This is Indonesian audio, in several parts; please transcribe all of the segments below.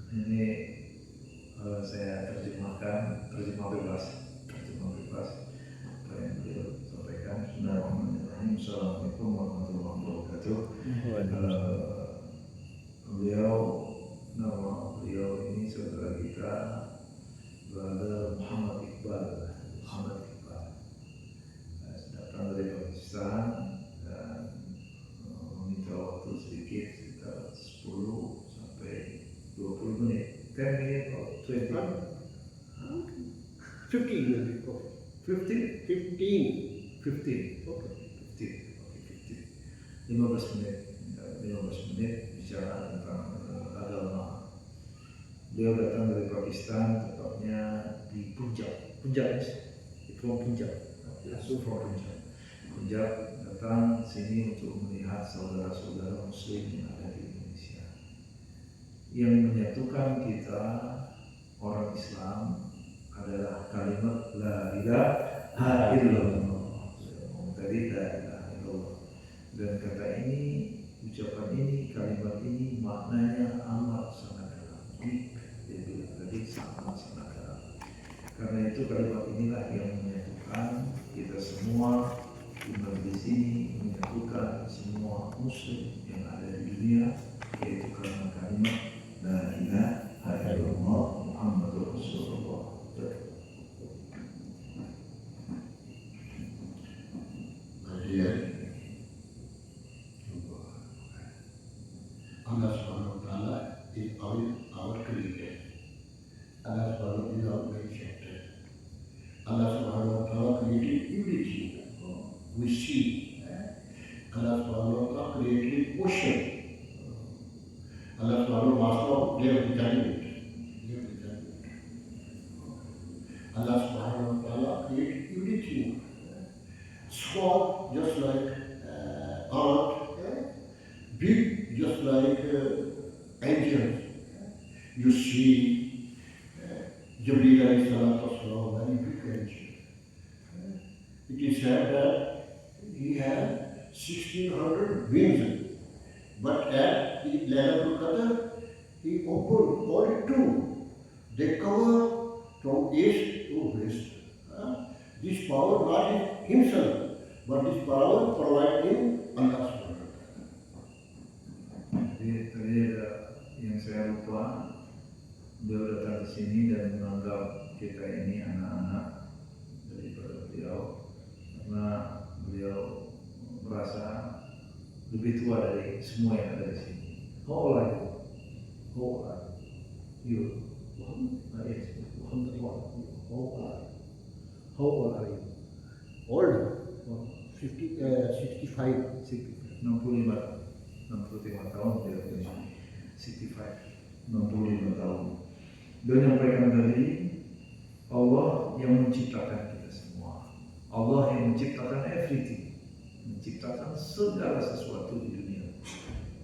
Ini saya terjemah bebas apa yang beliau sampaikan. Bismillahirrahmanirrahim. Assalamualaikum warahmatullahi wabarakatuh. Nama beliau ini saudara kita, Brother Muhammad Iqbal. Datang dari Pakistan dan meminta waktu sedikit, sekitar 10 sampai 20 menit. 10 minutes or 20? 15 minutes. 15? 15. 15. Okay. 15 menit bicara tentang agama. Beliau datang dari Pakistan, tepatnya di Punjab, Punjab, datang sini untuk melihat saudara-saudara Muslim yang ada di Indonesia. Yang menyatukan kita orang Islam adalah kalimat La ilaha illallah. Tadi La ilaha illallah. Dan kata ini, ucapan ini, kalimat ini maknanya amat sangat dalam. Dia bilang tadi sangat dalam. Karena itu kalimat inilah yang menyatukan kita semua di sini, menyatukan semua Muslim yang ada di dunia, yaitu karena kalimat La ilaha illallah Muhammadur Rasulullah. Allah Subhanahu wa Ta'ala is our creator. Allah Subhanahu wa Ta'ala is our benefactor. Allah Subhanahu wa Ta'ala created everything we see. Allah Subhanahu wa Ta'ala created ocean. Allah Subhanahu wa Ta'ala gave judgment. Allah Subhanahu wa Ta'ala created everything. Small, just like earth, big, just like angels. You see, Jibreel alayhi salatu wasalam, very big angel. It is said that he had 1600 wings, but at the Laylatul Qadr, he opened only two. They cover from east to west. This power not in himself, but this power provided in Allah Subhanahu wa Ta'ala. Jadi tadi ada yang saya lupa, beliau datang ke sini dan menganggap kita ini anak-anak daripada beliau, karena beliau merasa lebih tua dari semua yang ada di sini. How old are you? You? Yes. How old are you? Old? 65. 65 tahun dia punya. 65 tahun. Dia menyampaikan tadi, Allah yang menciptakan kita semua. Allah yang menciptakan everything, menciptakan segala sesuatu di dunia.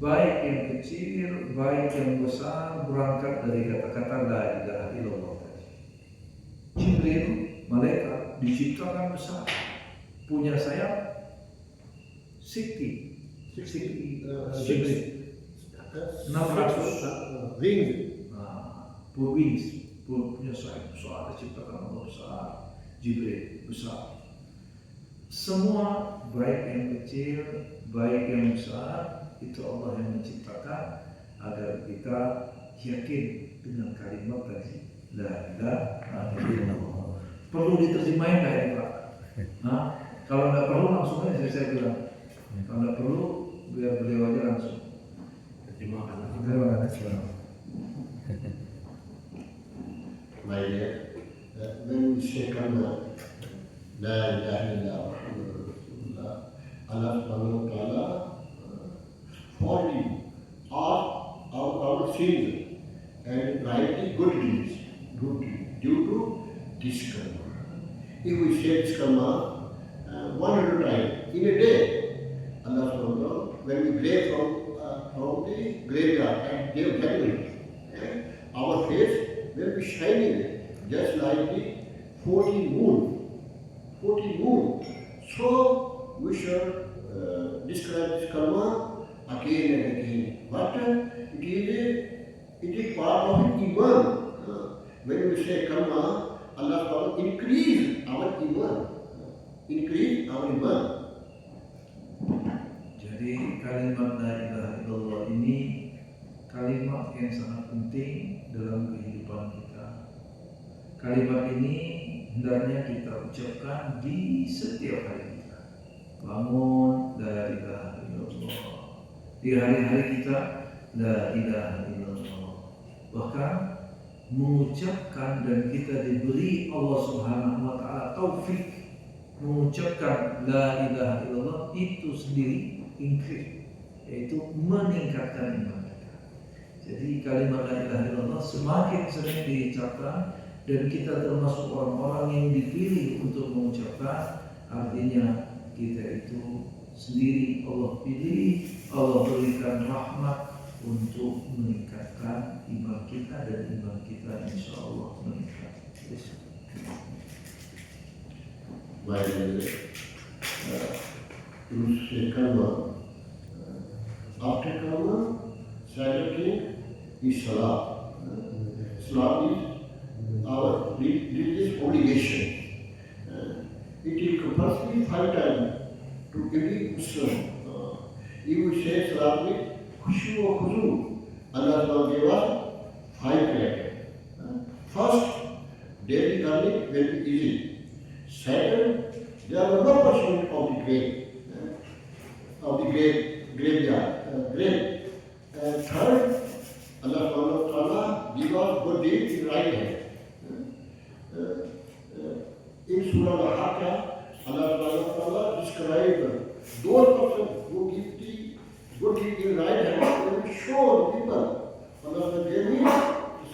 Baik yang kecil, baik yang besar, berangkat dari kata-kata La ilaha illallah tadi. Jibril, malaikat, diciptakan besar, punya sayap 60 600 wings, punya sayap besar, diciptakan Allah besar, Jibril besar. Semua baik yang kecil, baik yang besar, itu Allah yang menciptakan agar kita yakin dengan kalimat tadi La ilaha illallah. Perlu diterjemahin nggak ini Pak? Kalau nggak perlu langsung aja saya bilang. Kalau nggak perlu biar beliau aja langsung terjemahkan. Terima kasih. My dear, when we say kalma, La ilaha illallah Muhammadur Rasulullah, Allah Subhanahu wa Ta'ala forgive all our sins and write the good deeds due to this karma. If we say this karma 100 times in a day, Allah Subhanahu wa Ta'ala, when we pray from the graveyard and give judgment, our face will be shining just like the 14 moon. So we should describe this karma again and again. But it is part of iman. When we say kalma, Allah Ta'ala increase our iman. Increase our iman. Jadi kalimat la ilaha illallah ini kalimat yang sangat penting dalam kehidupan kita. Kalimat ini hendaknya kita ucapkan di setiap hari kita. Bangun, la ilaha illallah. Di hari-hari kita, la ilaha illallah. Bahkan mengucapkan, dan kita diberi Allah Subhanahu wa Ta'ala taufik mengucapkan la ilaha illallah itu sendiri increase, yaitu meningkatkan iman kita. Jadi kalimat la ilaha illallah semakin sering diucapkan dan kita termasuk orang-orang yang dipilih untuk mengucapkan, artinya kita itu sendiri Allah pilih, Allah berikan rahmat untuk meningkatkan iman kita, dan iman kita insya Allah meningkat. Baik, terus kalma. After kalma, secondly is salah. Salah is our religious obligation. It is compulsory 5 times to every Muslim. If we say salah with khushu or khuzu, Allah will give us 5 criteria. First, daily earning will be easy. Second, there are no person of the graveyard. Third, Allah Ta'ala give us good deeds in right hand. In Surah Al-Haqqa, Allah Ta'ala described those persons who give the good deed in right hand, they will show the people. Allah will give me the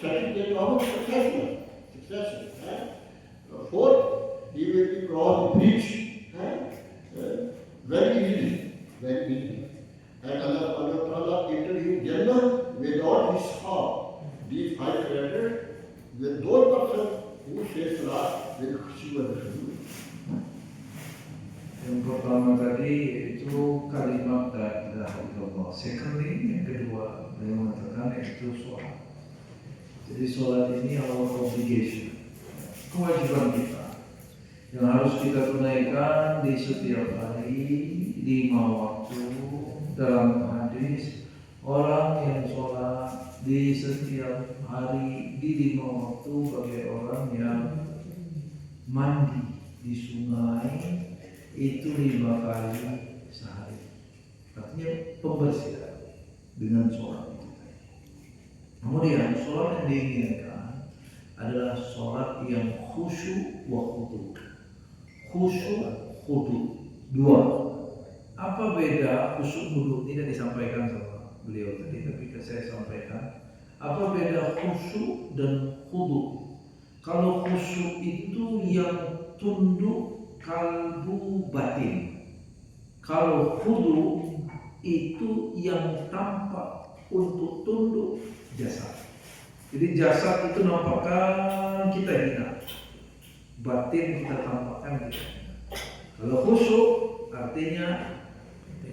certificate of success. Fourth, he will be crossed the bridge very easily. And Allah Ta'ala entered in Jannah without his heart. These 5 characters, with those persons who say salah will khushu wa khushu. Yang pertama tadi itu kalimat la ilaha illallah. Secondly, yang kedua beliau mengatakan itu sholat. Jadi sholat ini our obligation, kewajiban kita yang harus kita tunaikan di setiap hari 5 waktu. Dalam hadis, orang yang sholat di setiap hari di 5 waktu bagi orang yang mandi di sungai itu 5 kali sehari. Artinya pembersihan dengan sholat itu. Kemudian sholat yang diinginkan adalah sholat yang khusyuk wa khudu. Khusyuk khudu, 2. Apa beda khusyuk khudu? Tidak disampaikan sama beliau tadi, tapi saya sampaikan. Apa beda khusyuk dan khudu? Kalau khusyuk itu yang tunduk kalbu batin. Kalau khudu itu yang tampak untuk tunduk jasad. Jadi jasad itu nampakkan kita hina, batin kita tampakkan kita hina. Kalau khusyuk artinya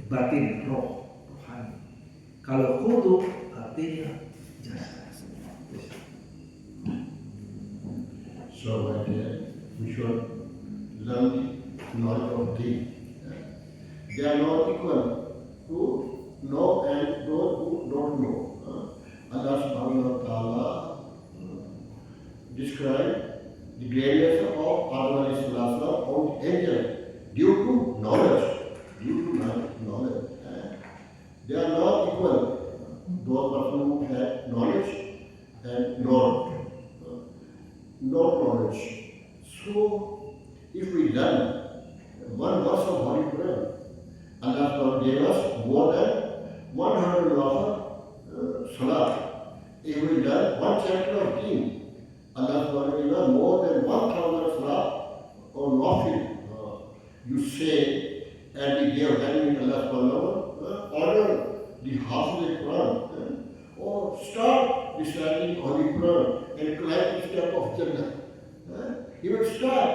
batin, rohani. Kalau khudu artinya jasad. So we should learn the knowledge of deen. They are not equal to know and those who don't know. Allah Subhanahu wa Ta'ala described the greatness of Adam alayhi salam on the angel due to knowledge. They are not equal. Those persons who have knowledge and no knowledge. So, if we learn one verse of Holy Quran, Allah gave us more than 100 salah. If we learn one chapter of deen, Allah gave us more than 1,000 salah or nafil. You say, at the day of judgment, Allah order the half of the Quran, or start reciting Holy Quran and climb the step of Jannah. He will start,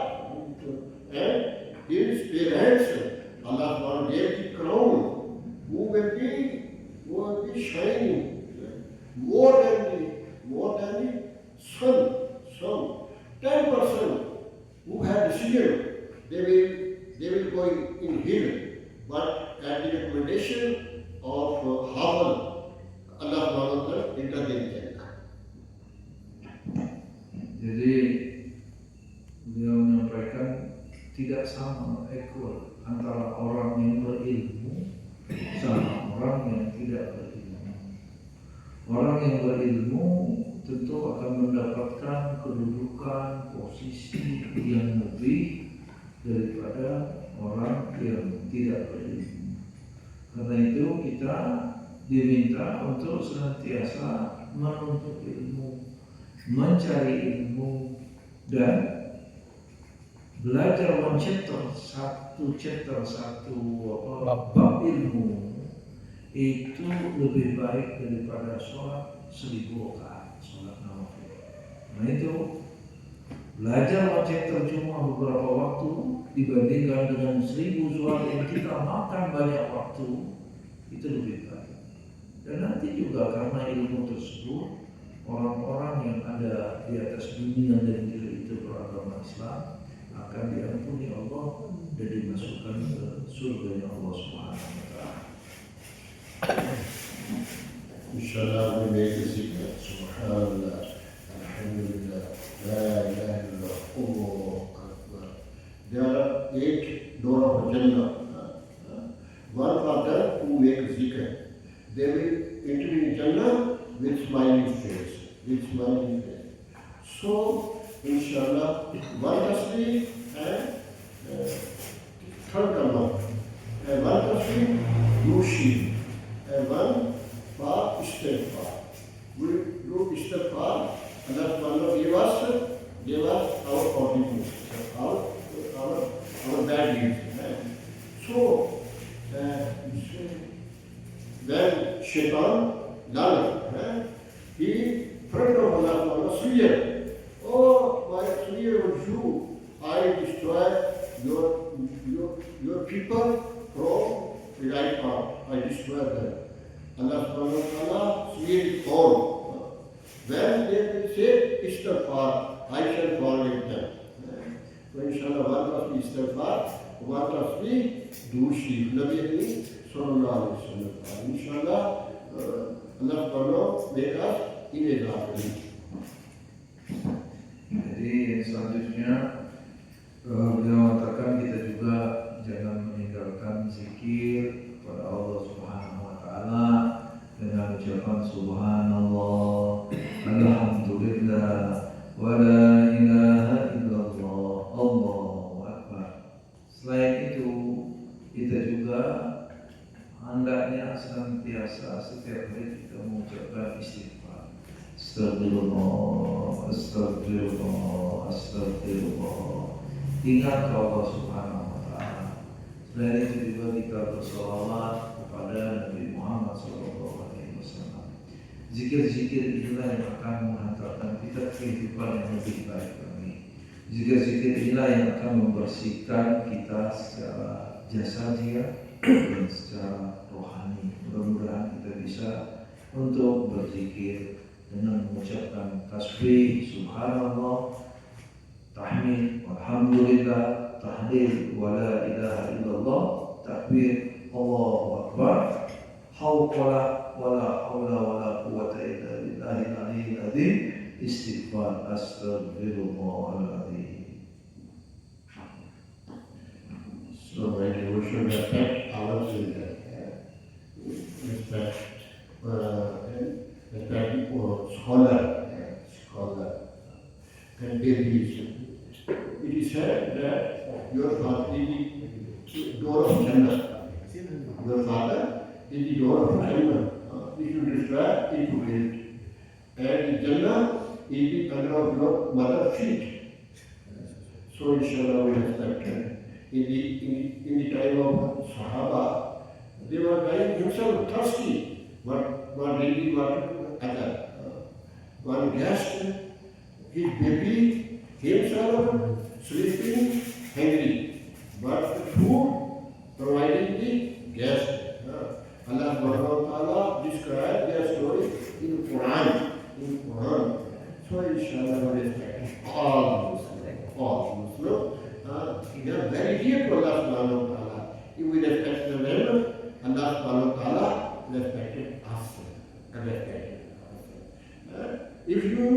and his parents, Allah gave the crown, who will be shining more than the some 10% who have decision, they will go in hill, but at the recommendation of Havel, Allah SWT intervened. Jadi beliau menyampaikan tidak sama equal antara orang yang berilmu sama orang yang tidak berilmu. Orang yang berilmu tentu akan mendapatkan kedudukan, posisi yang lebih daripada orang yang tidak berilmu. Karena itu kita diminta untuk senantiasa menuntut ilmu, mencari ilmu, dan belajar mencetak satu bab ilmu itu lebih baik daripada sholat 1000 rakaat, sholat nawafil. Nah itu belajar mencetak terjemah beberapa waktu dibandingkan dengan 1000 sholat yang kita makan banyak waktu, itu lebih baik. Dan nanti juga karena ilmu tersebut orang-orang yang ada di atas dunia dan diri itu beragama Islam akan diampuni Allah dan dimasukkan ke surga Allah Subhanahu wa Ta'ala. Inshallah we make the zikr. Subhanallah, Alhamdulillah, La ilaha illallah, Allahu Akbar. There are 8 doors of Jannah. One father who makes zikr, they will enter in Jannah with smiling face. So, inshallah, one tasbih and third kalma, and one tasbih yushi, and one for istighfar. We do istighfar, and that's one of give us our forgiveness, our bad deeds. So, when Shaitan learned, he friend of Allah swear, oh, by swear of you, I destroy your people from the right path. I destroy them. Allah subhanahu wa ta'ala swear all. When they will say istighfar, I shall forgive them. So inshallah, one must be istighfar, one must be dushi. Nabi sallallahu alaihi wasallam. Inshallah, Allah subhanahu make us Jadi selanjutnya beliau mengatakan kita juga jangan meninggalkan zikir kepada Allah Subhanahu wa Ta'ala dengan ucapan Subhanallah, Alhamdulillah, wa la ilaha illallah, Allahu Akbar. Selain itu kita juga hendaknya senantiasa setiap hari kita mengucapkan istighfar. Astagfirullah, astagfirullah, astagfirullah. Ingat ke Allah Subhanahu wa Ta'ala. Selain itu juga kita bersolawat kepada Nabi Muhammad SAW. Zikir-zikir inilah yang akan menghantarkan kita kehidupan yang lebih baik lagi. Zikir-zikir inilah yang akan membersihkan kita secara jasadiah dan secara rohani. Mudah-mudahan kita bisa untuk berzikir dengan mengucapkan tasbih, subhanallah, tahmid, alhamdulillah, tahlil, wa la ilaha illallah, takbir, Allahu Akbar, hawqala wa la hawla wa la quwwata illa billahil aliyyil azim, istighfar, astaghfirullahaladzim. So when you should respect our children, respect scholar, and babies. It is said that your father is the door of Jannah. Your father is the door of Jannah. If you destroy, it will build. And Jannah is the color of your mother's feet. So inshallah we respect her. In the time of Sahaba, they were dying themselves thirsty, but were drinking water to other. One guest, his baby, himself sleeping, hungry, but the food providing the guest. Allah Subhanahu wa Ta'ala described their story in Quran. So So inshallah we respect all Muslims. They are very dear to Allah subhanahu wa ta'ala. If we respect them, Allah subhanahu wa ta'ala respected us. If you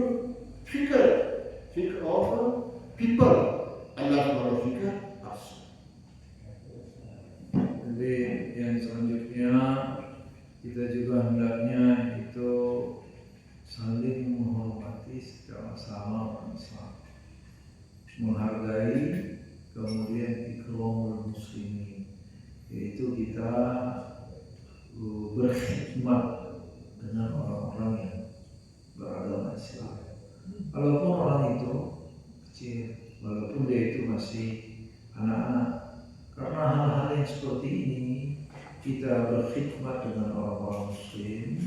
think of people, Allah subhanahu wa ta'ala think us. Jadi yang selanjutnya kita juga hendaknya itu saling menghormati secara sama orang Islam, menghargai, kemudian ikramul muslimin, yaitu kita berkhidmat dengan orang-orang yang beragama Islam. Walaupun orang itu kecil, walaupun dia itu masih anak-anak, karena hal-hal yang seperti ini kita berkhidmat dengan orang-orang muslim.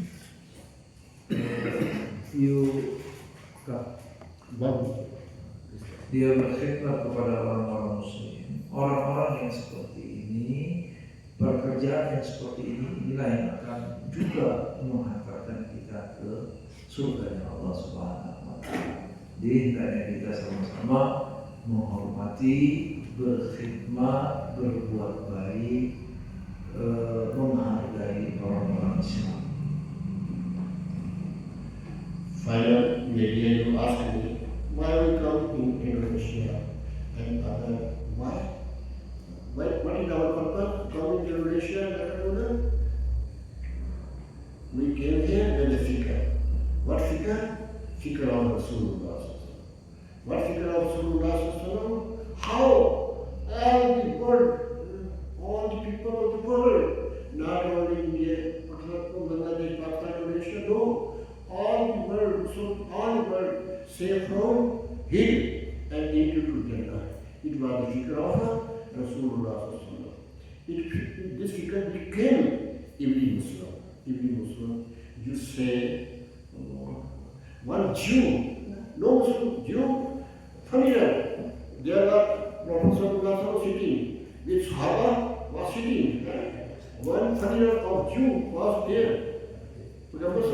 Dia berkhidmat kepada orang-orang muslim. Orang-orang yang seperti ini, pekerjaan yang seperti ini, inilah yang akan juga menghantarkan kita ke surga Allah Subhanahu wa Ta'ala. Jadi hendaknya kita sama-sama menghormati, berkhidmat, berbuat baik, menghargai orang-orang Islam. Finally, maybe you ask me, why we come to Indonesia and other, why? What is our purpose coming to Indonesia and other? We came here with a fikr. What fikr? Fikr of Rasulullah. What fikr of Rasulullah? How all the world, all the people of the world, not only India, Bangladesh, Pakistan, Indonesia, no, all the world, say from hill and into to Jannah. It was the fikr of Rasulullah. This fikr became every Muslim. Every Muslim, you say, one Jew, no Muslim, Jew, familiar. There are Prophet sitting, with Sahaba was sitting. One familiar of Jew was there. Prophet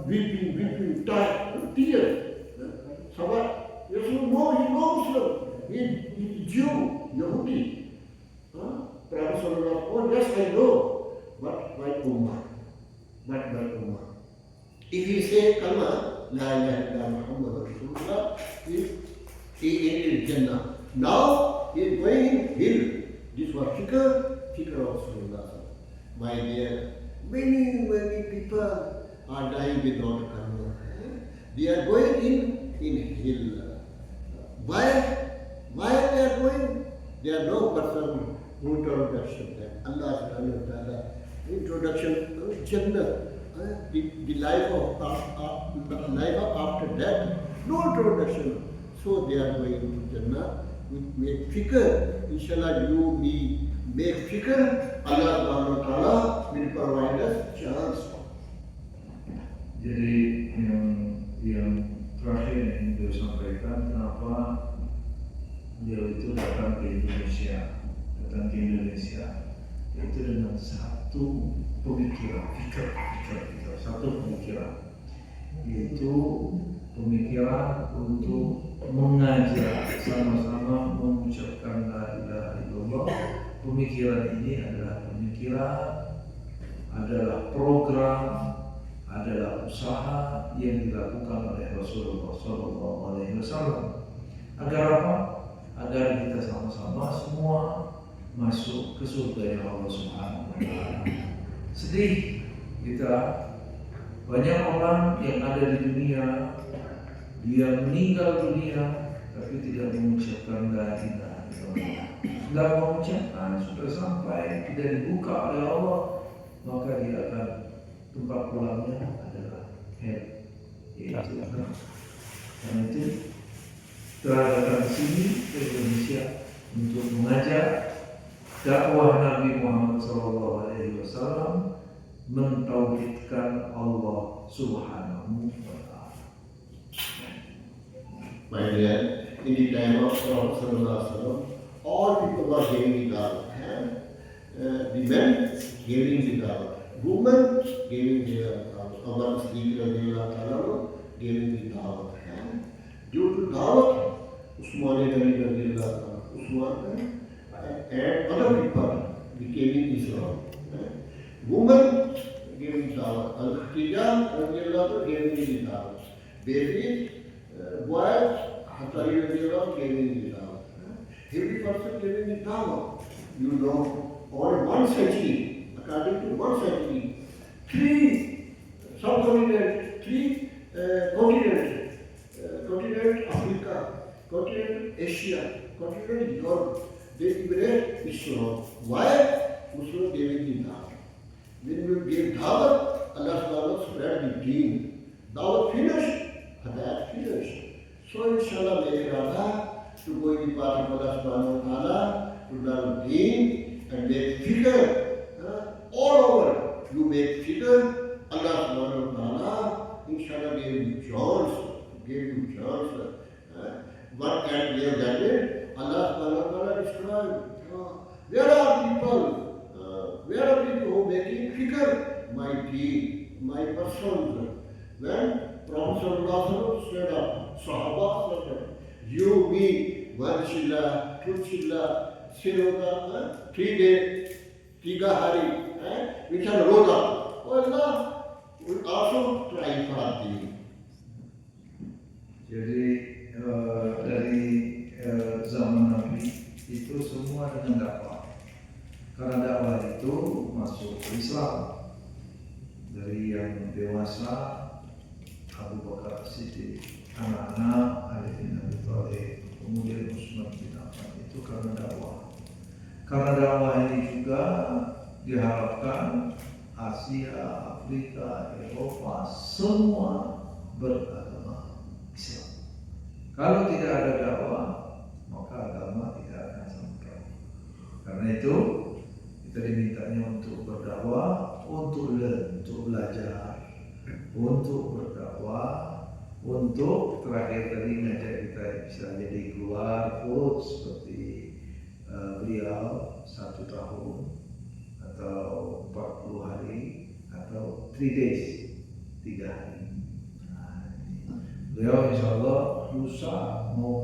weeping, tired, tears. Sahaba, you should know, he's no Muslim. He's Jew, Yahudi. Prophet oh yes, I know. But my ummah. If you say kalma, la ilaha illallah Muhammad Rasulullah, he entered Jannah. Now he is going in hill. This was fikr of Rasulullah. My dear, many people are dying without kalma. They are going in hill. Why they are going? There are no person who told us that Allah subhanahu wa ta'ala introduction Jannah, the life of after death, no introduction. So they are going to Jannah with make fikr. Inshallah, you me make fikr. Allah subhanahu wa ta'ala will provide us chance. Jadi yang terakhir yang ingin beliau sampaikan, kenapa beliau itu datang ke Indonesia, itu dengan satu pemikiran, satu pemikiran, yaitu pemikiran untuk mengajar sama-sama mengucapkan la ilaha illallah. Pemikiran ini adalah program, adalah usaha yang dilakukan oleh Rasulullah SAW. Agar apa? Agar kita sama-sama semua masuk ke surga Allah Subhanahu wa Ta'ala. Sedih kita, banyak orang yang ada di dunia, dia meninggal dunia tapi tidak mengucapkan la ilaha illallah. Sudah mengucapkan, sudah sampai, tidak dibuka oleh Allah, maka dia akan tempat pulangnya adalah hell. Karena itu telah datang sini ke Indonesia untuk mengajar dakwah Nabi Muhammad SAW, mentauhidkan Allah Subhanahu wa Ta'ala. My dear, in the time of Rasulullah, all people were giving the dawah. The men giving the dawah, women giving the dawah. giving the dawah. Due to dawah, Usmani Radhiyallahu Usman and other people became Islam. Women gave dawah. Al-Khatijah Radhiyallahu gave the dawah. Babies, boys, Hatari Radhiyallahu gave the dawah. Every person giving the dawah. You know, all 1 century, according to 1 century, 3 subcontinents, 3 continents, continent Africa, continent Asia, continent Europe, they embrace Islam. Why? Muslim giving the dawah. When you give dawah, Allah Subhanahu spread the deen. Dawah finished, Hidayat finished. So inshallah, make irada to go in the path of Allah Subhanahu wa Ta'ala, to learn deen and make figure all over. You make figure, Allah Subhanahu wa Ta'ala, inshallah, gave you chance. What can we have done it? Allah Subhanahu wa Ta'ala described. Where are people who making figure? My deen, my person. When Prophet Sallallahu stood up, Sahaba stood up, you, me, 1 chilla, 2 chilla, Siroga, 3 days, 3 hari, which are Roda. Oh Allah, we also try for thee. Jadi dari zaman Nabi itu semua dengan dakwah. Karena dakwah itu masuk ke Islam. Dari yang dewasa Abu Bakar Siddiq, anak-anak Ali bin Abi Thalib, kemudian Utsman bin Affan, itu karena dakwah. Karena dakwah ini juga diharapkan Asia, Afrika, Eropa semua beragama Islam. Kalau tidak ada dakwah, maka agama tidak akan sampai. Karena itu kita dimintanya untuk berdakwah, untuk belajar, untuk berdakwah, untuk terakhir tadi ngajak kita bisa jadi keluar full seperti beliau 1 tahun atau 40 hari atau 3 days, 3 hari. Beliau insya Allah lusa mau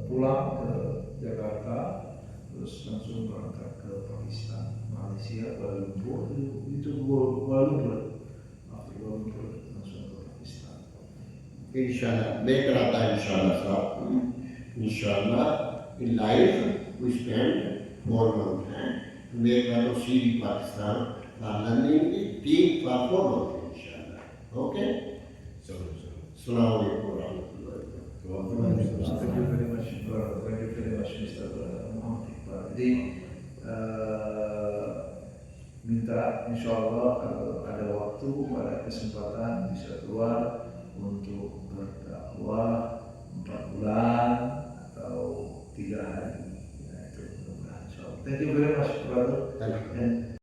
pulang ke Jakarta, terus langsung berangkat ke Pakistan, Malaysia, Kuala Lumpur, itu Kuala Lumpur, langsung ke Pakistan. Inshallah, make rata inshallah, sir. Inshallah, in life we spend 4 months to make rata see Pakistan, learning the deen for 4 months, inshallah. Okay? Assalamualaikum warahmatullahi wabarakatuh. Thank you very much, Mr. Muhammad Iqbal. Jadi minta insya Allah kalau ada waktu, ada kesempatan bisa keluar untuk berdakwah 4 bulan atau 3 hari. Ya, itu mudah-mudahan insya Allah. Thank you very much, brother. Thank you. And